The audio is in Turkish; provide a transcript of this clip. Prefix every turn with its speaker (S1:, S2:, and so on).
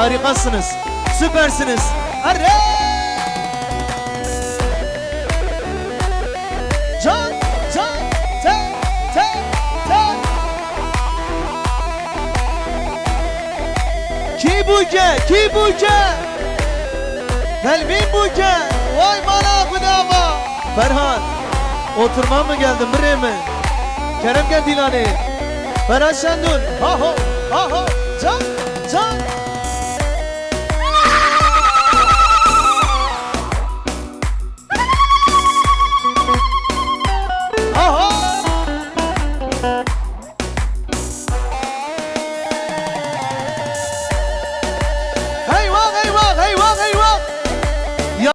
S1: Harikasınız. Süpersiniz. Arre! Can, can, ten, ten, ten. Ki buke. Kalbim buke. Vay bana kudama. Ferhan, oturma mı geldin buraya mı? Kerem gel Dilani. Ferhat Şendun. Ha ho, can, can.